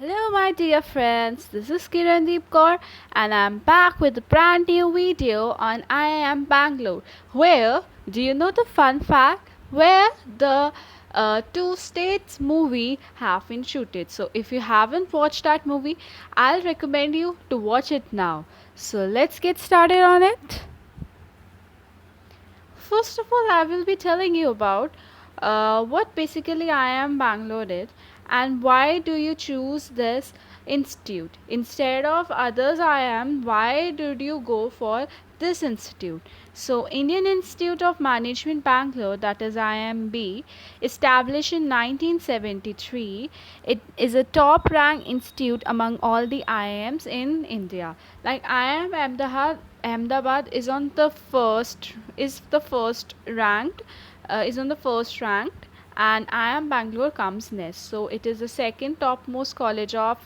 Hello, my dear friends. This is Kirandeep Kaur, and I'm back with a brand new video on I Am Bangalore. Where do you know the fun fact? Where the two states movie have been shooted. So, if you haven't watched that movie, I'll recommend you to watch it now. So, let's get started on it. First of all, I will be telling you about what basically I Am Bangalore is and why do you choose this institute instead of others. I am, why did you go for this institute? So Indian Institute of Management Bangalore, that is IMB, established in 1973. It is a top ranked institute among all the IIMs in India. Like IIM Ahmedabad is on the first ranked, and IIM Bangalore comes next. So it is the second topmost college of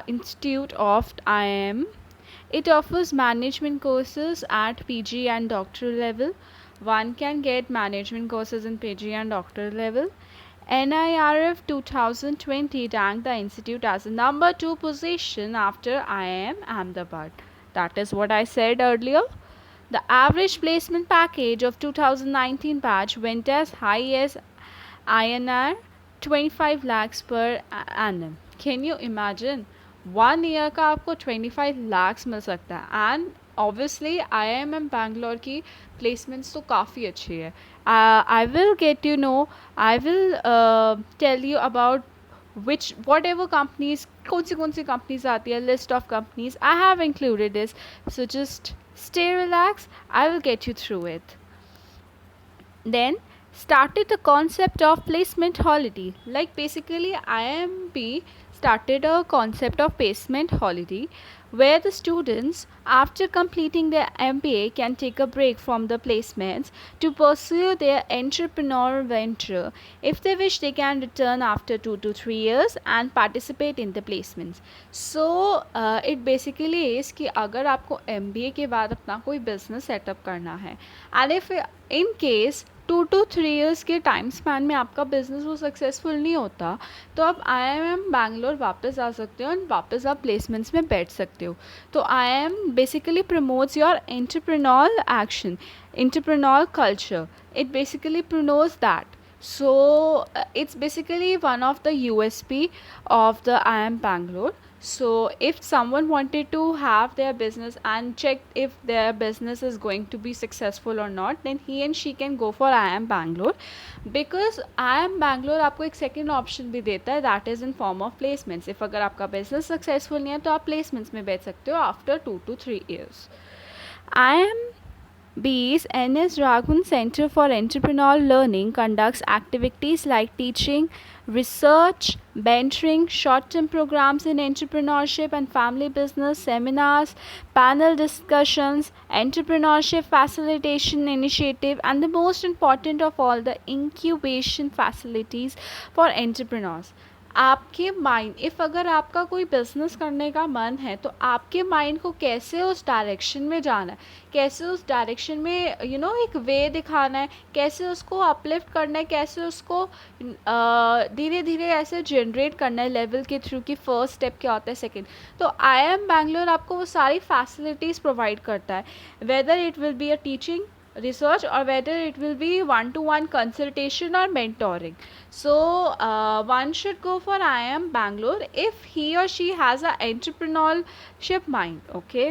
institute of IIM. It offers management courses at PG and doctoral level. One can get management courses in PG and doctoral level. NIRF 2020 ranked the institute as the number 2 position after IIM Ahmedabad. That is what I said earlier. The average placement package of 2019 batch went as high as INR 25 lakhs per annum. Can you imagine? 1 year का आपको 25 lakhs मिल सकता है and obviously IIM Bangalore की placements तो काफ़ी अच्छी है. I will get you know, I will tell you about which whatever companies, कौन सी companies आती है, list of companies I have included this. So just stay relaxed, I will get you through it. Then started the concept of placement holiday. Like basically IMP started a concept of placement holiday where the students after completing their MBA can take a break from the placements to pursue their entrepreneurial venture. If they wish, they can return after 2 to 3 years and participate in the placements. So it basically is कि अगर आपको MBA के बाद अपना कोई business setup करना है and if in case 2 to 3 years के टाइम स्पैन में आपका बिजनेस वो सक्सेसफुल नहीं होता, तो आप IIM बैंगलोर वापस आ सकते हो और वापस आप प्लेसमेंट्स में बैठ सकते हो. तो IIM basically promotes your entrepreneurial action, entrepreneurial culture. It basically promotes that. So it's basically one of the USP of the IIM Bangalore. So if someone wanted to have their business and check if their business is going to be successful or not, then he and she can go for IIM Bangalore, because IIM Bangalore आपको एक second option भी देता है, that is in form of placements. if अगर आपका business successful नहीं है तो आप placements में बैठ सकते हो after 2 to 3 years. IIM B's NS Raghuvan Center for Entrepreneurial Learning conducts activities like teaching, research, mentoring, short-term programs in entrepreneurship and family business, seminars, panel discussions, entrepreneurship facilitation initiative, and the most important of all, the incubation facilities for entrepreneurs. आपके mind, if अगर आपका कोई business करने का मन है तो आपके माइंड को कैसे उस डायरेक्शन में जाना है, कैसे उस डायरेक्शन में एक वे दिखाना है, कैसे उसको अपलिफ्ट करना है, कैसे उसको धीरे धीरे ऐसे जनरेट करना है लेवल के थ्रू कि फर्स्ट स्टेप क्या होता है, सेकंड. तो IIM बैंगलोर आपको वो सारी फैसिलिटीज़ प्रोवाइड करता है, whether it will be a teaching, research, or whether it will be one-to-one consultation or mentoring. So one should go for IIM Bangalore if he or she has an entrepreneurship mind. Okay.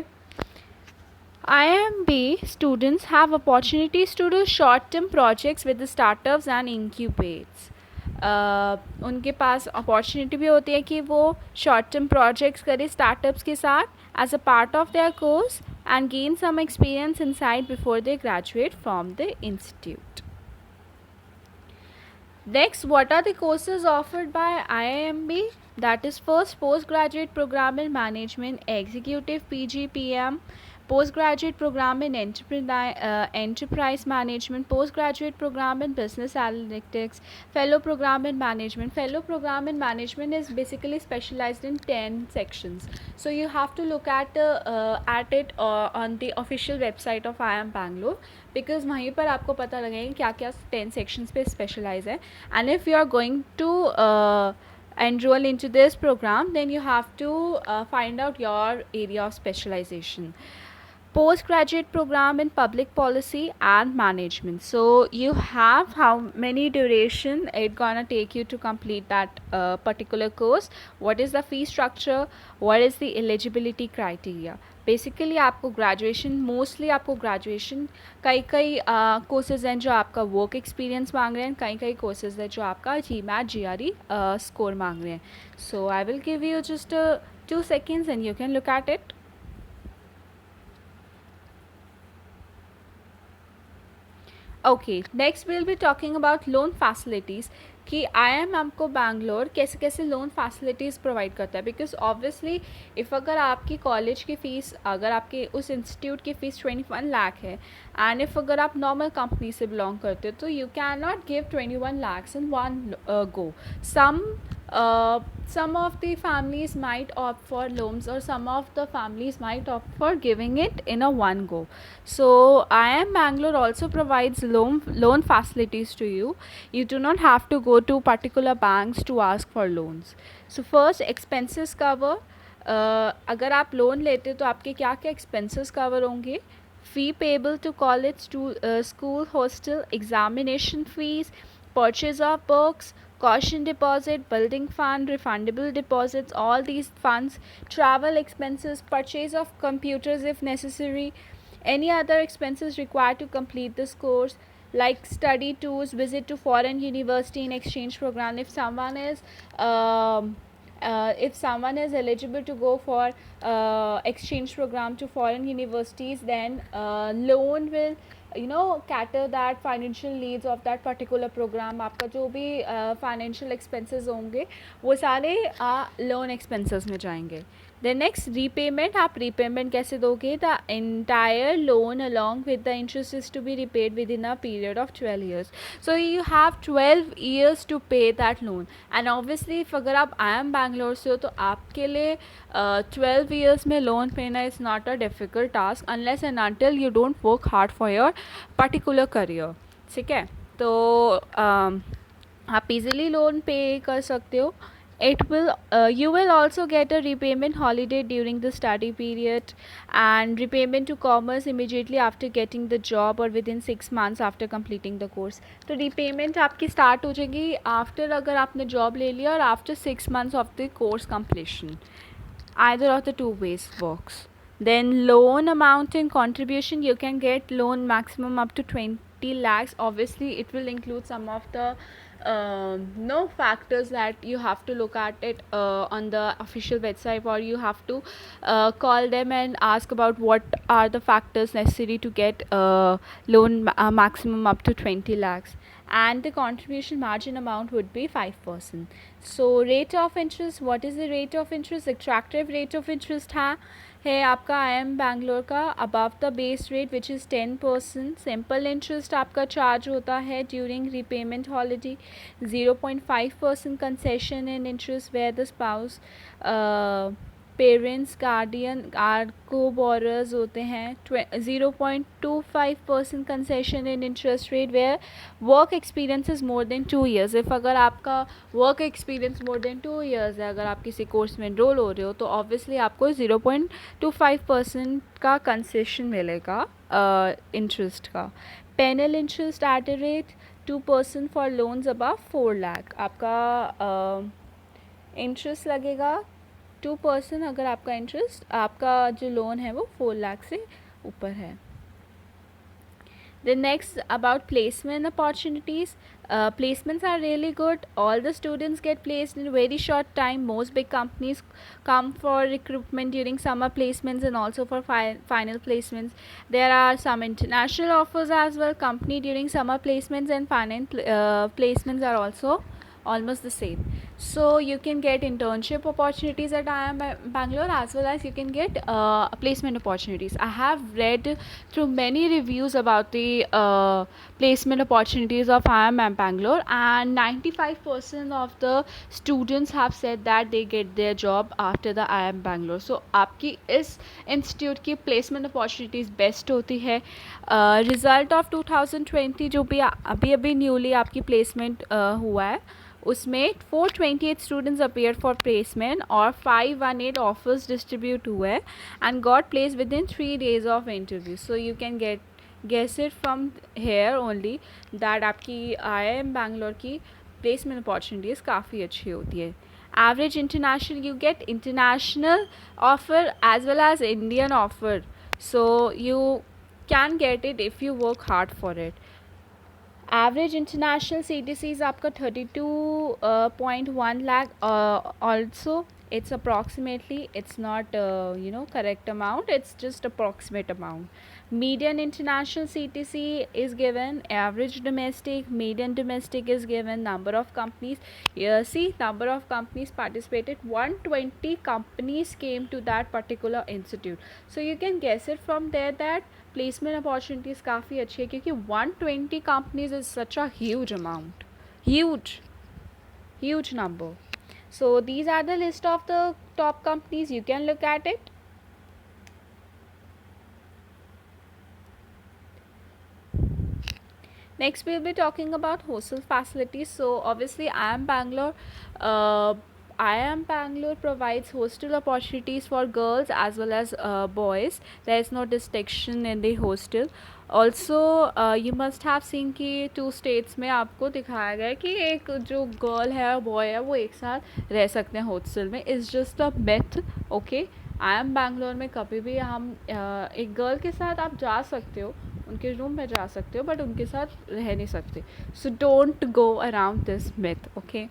IMB students have opportunities to do short-term projects with the startups and incubates. उनके पास opportunity भी होती है कि वो short term projects करें startups के साथ as a part of their course and gain some experience inside before they graduate from the institute. Next, what are the courses offered by IIMB? That is first postgraduate program in management, executive PGPM, postgraduate program in enterprise management, postgraduate program in business analytics, fellow program in management. Fellow program in management is basically specialized in 10 sections. So you have to look at it on the official website of IIM Bangalore, because वहीं पर आपको पता लगेगा क्या क्या 10 sections पे specialize है. And if you are going to enroll into this program, then you have to find out your area of specialization. Postgraduate program in public policy and management. So you have how many duration it gonna take you to complete that particular course, what is the fee structure, what is the eligibility criteria. Basically आपको graduation, mostly आपको graduation, कई कई courses हैं जो आपका work experience मांग रहे हैं, कई कई कोर्सेज हैं जो आपका GMAT G R E score मांग रहे हैं. So I will give you just 2 seconds and you can look at it. Okay, next will be talking about loan facilities कि IIM आपको बैंगलोर कैसे कैसे लोन फैसिलिटीज़ प्रोवाइड करता है. Because obviously if अगर आपकी कॉलेज की फ़ीस, अगर आपके उस इंस्टीट्यूट की फ़ीस 21 लाख है, एंड इफ़ अगर आप नॉर्मल कंपनी से बिलोंग करते हो, तो you can not give 21 lakhs in one go. Some of the families might opt for loans, or some of the families might opt for giving it in a one go. So IIM Bangalore also provides loan facilities to you. You do not have to go to particular banks to ask for loans. So first, expenses cover. अगर आप loan लेते हो तो आपके क्या क्या expenses cover होंगे. Fee payable to college, to school, hostel, examination fees, purchase of books, caution deposit, building fund, refundable deposits, all these funds, travel expenses, purchase of computers if necessary, any other expenses required to complete this course, like study tours, visit to foreign university in exchange program. If someone is eligible to go for exchange program to foreign universities, then loan will cater that financial needs of that particular program. आपका जो भी financial expenses होंगे वो सारे loan expenses में जाएंगे. The next, repayment. आप repayment कैसे दोगे? The entire loan along with the interest is to be repaid within a period of 12 years. So you have 12 years to pay that loan. And obviously if अगर आप IIM Bangalore से हो तो आपके लिए 12 years में loan payना is not a difficult task unless and until you don't work hard for your particular career. ठीक है, तो आप easily loan pay कर सकते हो. You will also get a repayment holiday during the study period, and repayment to commerce immediately after getting the job or within 6 months after completing the course. तो repayment आपकी start हो जाएगी after अगर आपने job ले लिया और after 6 months of the course completion. Either of the two ways works. Then loan amount and contribution, you can get loan maximum up to 20 lakhs. Obviously it will include some of the no factors that you have to look at it on the official website, or you have to call them and ask about what are the factors necessary to get loan maximum up to 20 lakhs. And the contribution margin amount would be 5%. So rate of interest, what is the rate of interest? Attractive rate of interest है आपका IIM Bangalore का above the base rate which is 10%. Simple interest आपका charge होता है during repayment holiday. 0.5% concession in interest where the spouse, parents, guardian are co borrowers होते हैं. 0.25% concession in interest rate where work experience is more than 2 years. If अगर आपका work experience more than 2 years है, अगर आप किसी course में enrol हो रहे हो, तो ऑब्वियसली आपको 0.25% का कंसेशन मिलेगा इंटरेस्ट का. Penal interest at a rate 2% for loans above 4 lakh. आपका इंटरेस्ट लगेगा 2% अगर आपका इंटरेस्ट, आपका जो लोन है वो 4 लाख से ऊपर है. The next, about placement opportunities. Placements are really good. All the students get placed in a very short time. Most big companies come for recruitment during summer placements and also for final placements. There are some international offers as well. Company during summer placements and final placements are also almost the same. So you can get internship opportunities at IIM Bangalore, as well as you can get placement opportunities. I have read through many reviews about the placement opportunities of IIM Bangalore, and 95% of the students have said that they get their job after the IIM Bangalore. So आपकी इस institute की placement opportunities best होती है. Result of 2020 जो भी अभी newly आपकी placement हुआ है उसमें 428 स्टूडेंट्स अपियर फॉर प्लेसमेंट और 518 ऑफर्स डिस्ट्रीब्यूट हुए and got place within 3 days of interview. So you can guess it from here only that आपकी IIM बैंगलोर की प्लेसमेंट अपॉर्चुनिटीज़ काफ़ी अच्छी होती है. Average international, you get international offer as well as Indian offer, so you can get it if you work hard for it. Average international CTC is आपका 32.1 lakh. Also it's approximately, it's not correct amount, it's just approximate amount. Median international CTC is given, average domestic, median domestic is given, number of companies. See, number of companies participated, 120 companies came to that particular institute. So you can guess it from there that placement opportunities काफ़ी अच्छी है क्योंकि 120 companies is such a huge amount, huge number. So these are the list of the top companies, you can look at it. Next, we'll be talking about hostel facilities. So, obviously, IIM Bangalore. IIM Bangalore provides hostel opportunities for girls as well as boys. There is no distinction in the hostel. Also, you must have seen कि 2 states में आपको दिखाया गया है कि एक जो girl है और बॉय है वो एक साथ रह सकते हैं हॉस्टल में. Is just a myth. Okay, IIM Bangalore में कभी भी हम एक गर्ल के साथ आप जा सकते हो, उनके रूम में जा सकते हो, बट उनके साथ रह नहीं सकते. So don't go around this myth. Okay,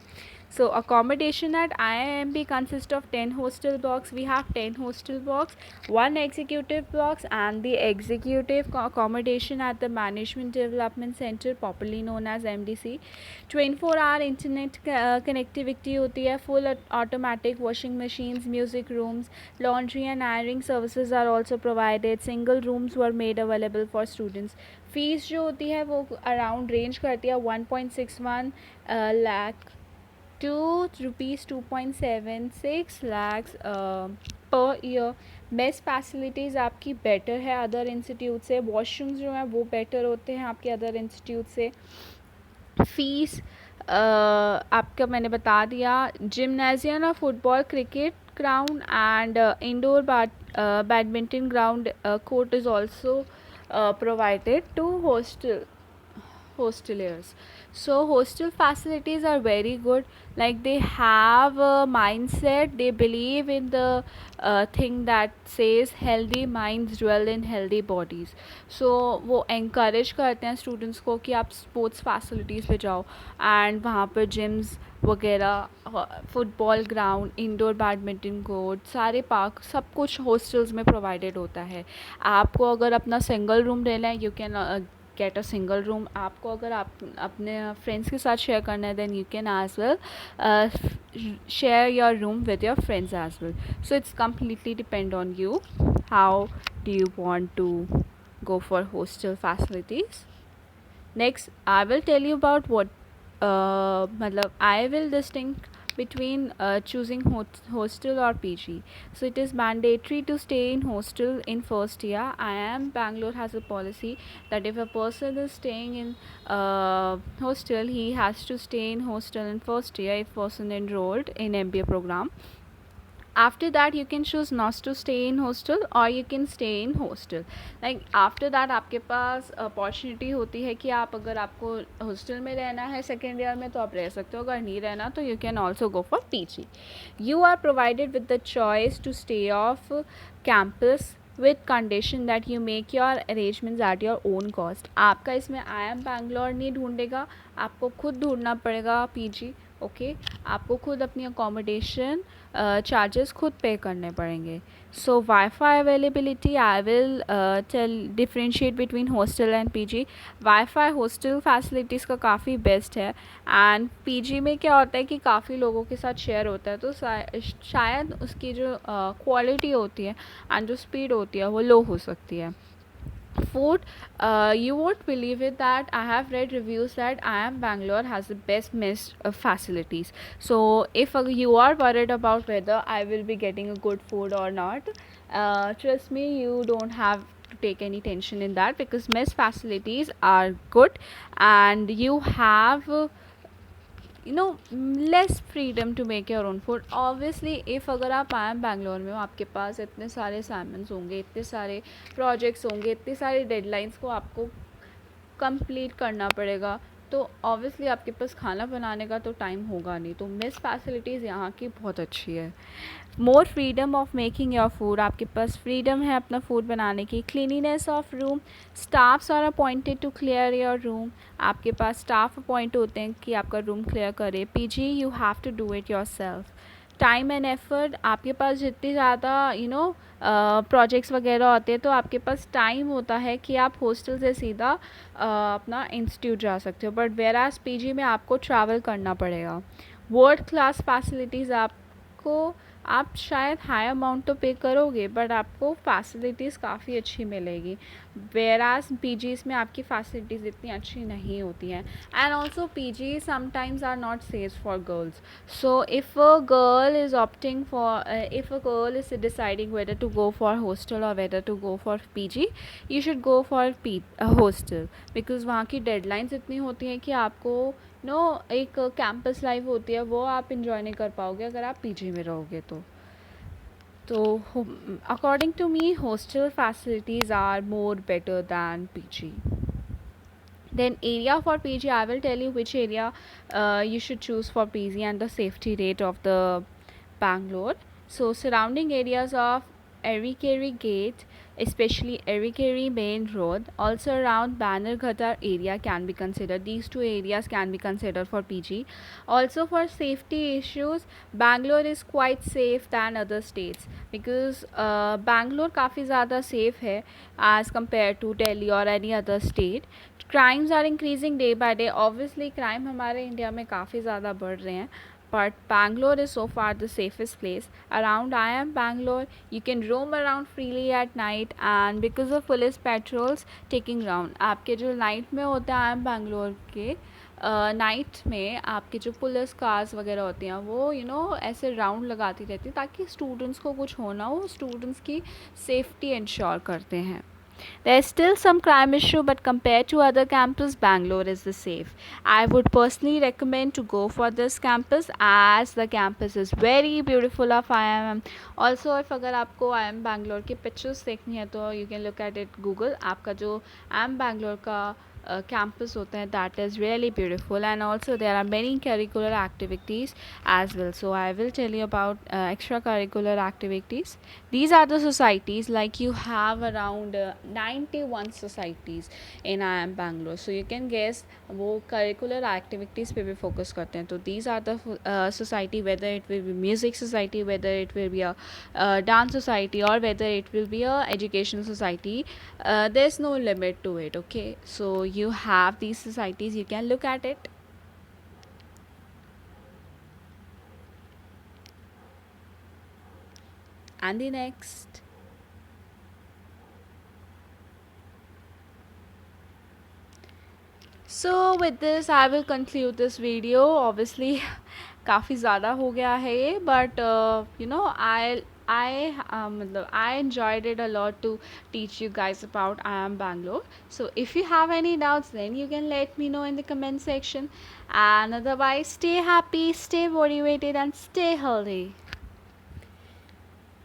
so accommodation at IIMB consists of 10 hostel blocks. We have 10 hostel blocks, 1 executive blocks, and the executive accommodation at the Management Development Center, popularly known as MDC. 24-hour internet connectivity होती है, full automatic washing machines, music rooms, laundry and ironing services are also provided. Single rooms were made available for students. Fees जो होती है वो around range करती है 1.61 lakh to rupees 2.76 lakhs per year. Best facilities आपकी better है other institute से. Washrooms जो हैं वो बेटर होते हैं आपके अदर इंस्टीट्यूट से. फीस आपका मैंने बता दिया. जिमनेजियम और football, cricket ground and indoor badminton ground court is also provided to hosteliers. So hostel facilities are very good. Like they have a mindset, they believe in the thing that says healthy minds dwell in healthy bodies. So वो encourage करते हैं students को कि आप sports facilities पे जाओ and वहाँ पर gyms वगैरह, football ground, indoor badminton court, सारे पार्क, सब कुछ हॉस्टल्स में प्रोवाइडेड होता है. आपको अगर अपना सिंगल रूम लेना है, you can get a single room. आपको अगर आप अपने फ्रेंड्स के साथ शेयर करना है, then you can as well share your room with your friends as well. So it's completely depend on you how do you want to go for hostel facilities. Next, I will tell you about what matlab I will distinct between choosing hostel or PG. So it is mandatory to stay in hostel in first year. IIM Bangalore has a policy that if a person is staying in hostel, he has to stay in hostel in first year if person enrolled in MBA program. After that you can choose not to stay in hostel or you can stay in hostel. Like after that आपके पास opportunity होती है कि आप अगर आपको hostel में रहना है सेकेंड ईयर में तो आप रह सकते हो, अगर नहीं रहना तो you can also go for PG. You are provided with the choice to stay off campus with condition that you make your arrangements at your own cost. आपका इसमें IIM बैंगलोर नहीं ढूंढेगा, आपको खुद ढूंढना पड़ेगा PG. ओके, आपको खुद अपनी अकोमोडेशन चार्जेस खुद पे करने पड़ेंगे. So wifi availability, I will tell differentiate between hostel and PG. Wifi hostel facilities का काफ़ी बेस्ट है एंड PG में क्या होता है कि काफ़ी लोगों के साथ शेयर होता है तो शायद उसकी जो क्वालिटी होती है एंड जो स्पीड होती है वो लो हो सकती है. Food, you won't believe it that I have read reviews that IIM Bangalore has the best mess facilities. So if you are worried about whether I will be getting a good food or not, trust me, you don't have to take any tension in that because mess facilities are good and you have less freedom to make your own food. Obviously if अगर आप आए बैंगलोर में हो, आपके पास इतने सारे assignments होंगे, इतने सारे प्रोजेक्ट्स होंगे, इतने सारे डेडलाइंस को आपको कंप्लीट करना पड़ेगा, तो ऑब्वियसली आपके पास खाना बनाने का तो टाइम होगा नहीं. तो मेस फैसिलिटीज़ यहाँ की बहुत अच्छी है. More freedom of making your food, आपके पास फ्रीडम है अपना फूड बनाने की. Cleanliness of room, staffs are appointed to clear your room, आपके पास स्टाफ अपॉइंट होते हैं कि आपका रूम क्लियर करे. PG you have to do it yourself. Time and effort, आपके पास जितनी ज़्यादा प्रोजेक्ट्स वगैरह होते हैं, तो आपके पास टाइम होता है कि आप हॉस्टल से सीधा अपना इंस्टीट्यूट जा सकते हो. बट वेयर एज पीजी में आपको ट्रैवल करना पड़ेगा. वर्ल्ड क्लास फैसिलिटीज़, आपको आप शायद हाई अमाउंट तो पे करोगे, बट आपको फैसिलिटीज़ काफ़ी अच्छी मिलेगी. वेराज पीजीज़ में आपकी फैसिलिटीज़ इतनी अच्छी नहीं होती हैं. And also PG sometimes are not safe for girls. So if a girl is opting for, if a girl is deciding whether to go for hostel और whether to go for PG, you should go for hostel. Because वहाँ की deadlines इतनी होती हैं कि आपको एक campus life होती है, वो आप इंजॉय नहीं कर पाओगे अगर आप पीजी में रहोगे. तो according to me, hostel facilities are more better than PG. Then area for PG, I will tell you which area you should choose for PG and the safety rate of the Bangalore. So surrounding areas of Erikeri Gate, especially Erikeri Main Road, also around Bannerghatta area can be considered. These two areas can be considered for PG. Also for safety issues, Bangalore is quite safe than other states because Bangalore काफ़ी ज़्यादा safe है as compared to Delhi or any other state. Crimes are increasing day by day. Obviously crime हमारे India में काफ़ी ज़्यादा बढ़ रहे हैं, but Bangalore is so far the safest place. Around I am Bangalore, you can roam around freely at night, and because of police patrols taking round, आपके जो night में होता है I am Bangalore के नाइट में आपके जो police cars वगैरह होती हैं वो ऐसे राउंड लगाती रहती हैं ताकि स्टूडेंट्स को कुछ हो ना हो, स्टूडेंट्स की सेफ्टी इंश्योर करते हैं. There is still some crime issue, but compared to other campus, Bangalore is the safe. I would personally recommend to go for this campus as the campus is very beautiful of IIM. Also, if अगर आपको IIM Bangalore की pictures देखनी है तो you can look at it Google. आपका जो IIM Bangalore का campus होता है, that is really beautiful, and also there are many curricular activities as well. So I will tell you about extracurricular activities. These are the societies, like you have around 91 societies in IIM Bangalore. So you can guess वो curricular activities पे भी focus करते हैं. तो these are the society, whether it will be music society, whether it will be a dance society, or whether it will be a educational society. There's no limit to it. Okay, so you have these societies, you can look at it. And the next. So with this I will conclude this video. Obviously काफ़ी ज़्यादा हो गया है ये, but I enjoyed it a lot to teach you guys about IIM Bangalore. So if you have any doubts, then you can let me know in the comment section. And otherwise, stay happy, stay motivated, and stay healthy.